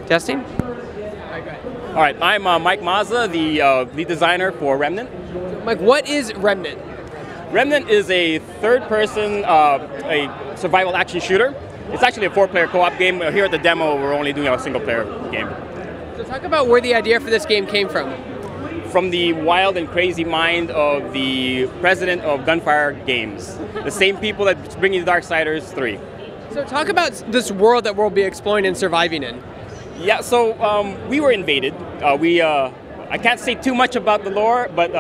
Testing? All right, I'm Mike Mazza, the lead designer for Remnant. Mike, what is Remnant? Remnant is a third-person a survival action shooter. It's actually a 4-player co-op game. Here at the demo, we're only doing a single-player game. So talk about where the idea for this game came from. From the wild and crazy mind of the president of Gunfire Games, the same people that's bringing the Darksiders 3. So talk about this world that we'll be exploring and surviving in. Yeah, so we were invaded. I can't say too much about the lore, but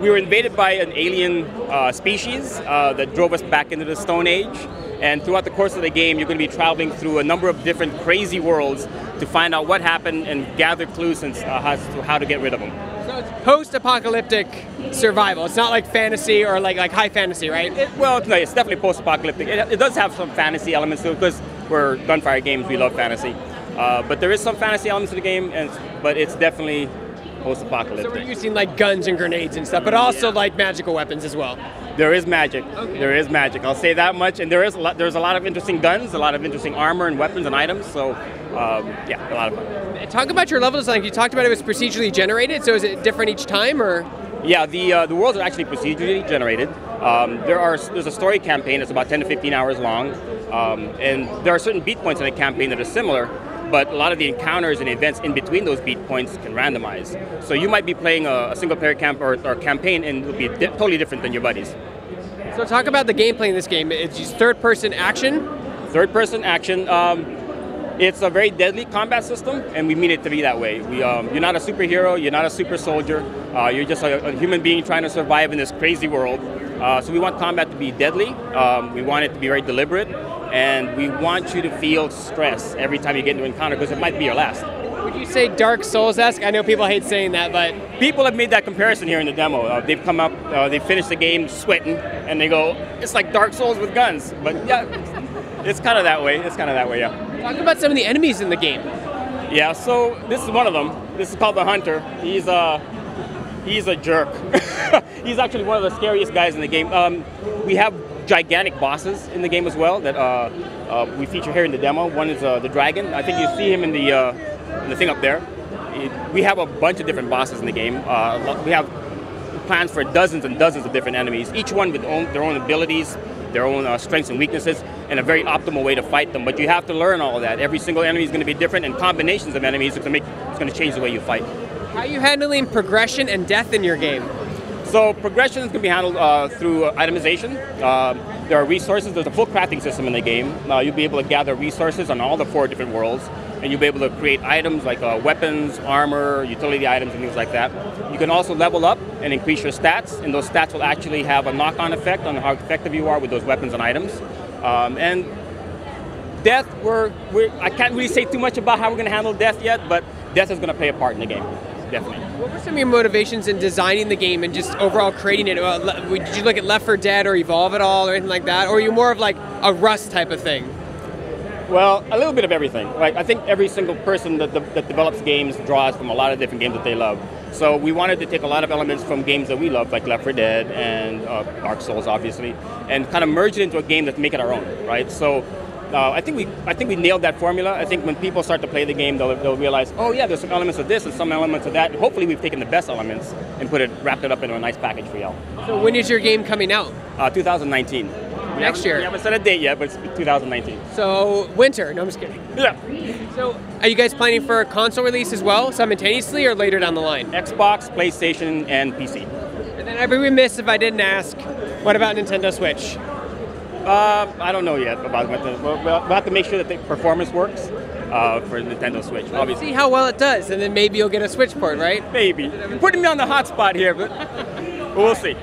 we were invaded by an alien species that drove us back into the Stone Age. And throughout the course of the game, you're going to be traveling through a number of different crazy worlds to find out what happened and gather clues as to how to get rid of them. So it's post-apocalyptic survival. It's not like fantasy or like high fantasy, right? It's definitely post-apocalyptic. It does have some fantasy elements to it because we're Gunfire Games, we love fantasy. But there is some fantasy elements to the game, but it's definitely post-apocalyptic. So we're using like guns and grenades and stuff, but also like magical weapons as well. There is magic. Okay. There is magic. I'll say that much. And there's a lot of interesting guns, a lot of interesting armor and weapons and items. So yeah, a lot of fun. Talk about your level design. You talked about it was procedurally generated. So is it different each time, or? Yeah, the worlds are actually procedurally generated. There's a story campaign that's about 10 to 15 hours long, and there are certain beat points in the campaign that are similar. But a lot of the encounters and events in between those beat points can randomize. So you might be playing a single-player or campaign and it'll be totally different than your buddies. So talk about the gameplay in this game. It's just third-person action? Third-person action. It's a very deadly combat system, and we mean it to be that way. You're not a superhero, you're not a super soldier, you're just a human being trying to survive in this crazy world. So we want combat to be deadly, we want it to be very deliberate, and we want you to feel stress every time you get into an encounter because it might be your last. Would you say Dark Souls-esque? I know people hate saying that, but... People have made that comparison here in the demo. They've come up, they finished the game sweating, and they go, it's like Dark Souls with guns. But yeah, it's kind of that way. It's kind of that way, yeah. Talk about some of the enemies in the game. Yeah, so this is one of them. This is called the Hunter. He's a jerk. He's actually one of the scariest guys in the game. We have gigantic bosses in the game as well that we feature here in the demo. One is the dragon. I think you see him in the thing up there. We have a bunch of different bosses in the game. We have plans for dozens and dozens of different enemies, each one with their own abilities, their own strengths and weaknesses, and a very optimal way to fight them. But you have to learn all of that. Every single enemy is going to be different, and combinations of enemies it's going to change the way you fight. How are you handling progression and death in your game? So progression is going to be handled through itemization. There are resources. There's a full crafting system in the game. You'll be able to gather resources on all the 4 different worlds, and you'll be able to create items like weapons, armor, utility items, and things like that. You can also level up and increase your stats, and those stats will actually have a knock-on effect on how effective you are with those weapons and items. And death, I can't really say too much about how we're going to handle death yet, but death is going to play a part in the game. Definitely. What were some of your motivations in designing the game and just overall creating it? Did you look at Left 4 Dead or Evolve at all or anything like that? Or are you more of like a Rust type of thing? Well, a little bit of everything. Like, I think every single person that develops games draws from a lot of different games that they love. So we wanted to take a lot of elements from games that we love, like Left 4 Dead and Dark Souls, obviously, and kind of merge it into a game that's make it our own, right? So I think we nailed that formula. I think when people start to play the game, they'll realize, oh yeah, there's some elements of this and some elements of that. Hopefully we've taken the best elements and wrapped it up into a nice package for y'all. So when is your game coming out? 2019. Next year? We haven't set a date yet, but it's 2019. So winter? No, I'm just kidding. Yeah. So are you guys planning for a console release as well, simultaneously, or later down the line? Xbox, PlayStation, and PC. And then I'd be remiss if I didn't ask, what about Nintendo Switch? I don't know yet about Nintendo. We'll have to make sure that the performance works for Nintendo Switch, obviously. See how well it does, and then maybe you'll get a Switch port, right? Maybe. Putting me on the hot spot here, but we'll see.